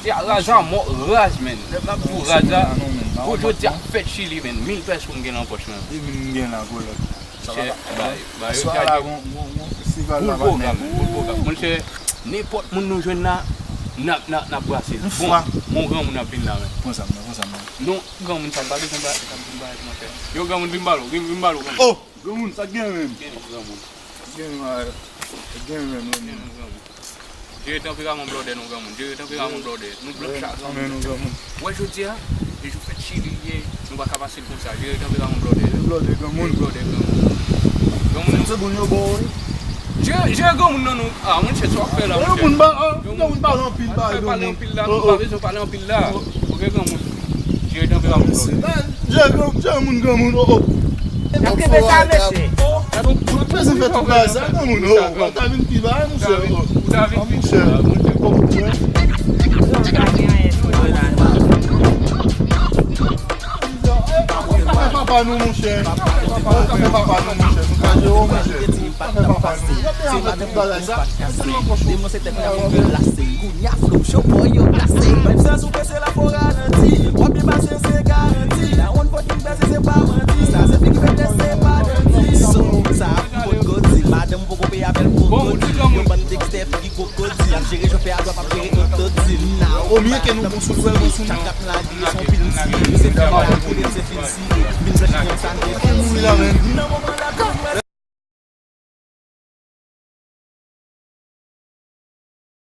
Ya, l'argent, moi, rage, man. Pour rage, là, pour je dire, fête Chili, man. 1000 personnes qui ont en poche, man. Pour le programme. Mon cher, n'importe où nous jeunes là, n'a brassé. Bon, mon grand, mon a pile là, man. Non, grand, mon ça va aller, ça va. Yo, grand, mon bimbalo. Oh, grand, ça gagne même. Dieu t'en fera mon blodé, nous gamons. Dieu t'en fera mon blodé. Nous bloquons chaque jour. Ouais, je dis, et je fais Chili, nous va passer comme ça. Dieu t'en fera mon blodé. C'est bon, yo bon. J'ai un gars, non, ah, mon cher, tu vas faire là. On parle en pile là. On parle en pile là, nous pas parler en pile là. Ok, gamin. Dieu t'en fera mon blodé. J'ai un gamin. Est-ce que c'est ça, monsieur? Você fez tudo isso, não, não. Tá vindo que vai, não sei. Tá vindo que vai, não sei. Papa não, mon cher. Papa não, mon cher. Não tá de ô, mon cher. Papa não. Vai ter que dar essa. Você tem que placer. Cunha flow, show boy, eu placei. Mas se eu pensei lá for garantir. Pode baixar, você garantir. Na onde pode investir, você vai manter. Ça, você tem que vender, você vai garantir. Ça, pode godzi. Madame, vou copier a belle pour godzi. Eu bando de que step qui cocodzi. A gérer, je fais à droite, pas gérer que todzi. Au mieux que nous construisons, nous sommes. Chaque la direction, pile. Você fait mal, pour les filles. Bin, ça, je suis comme ça.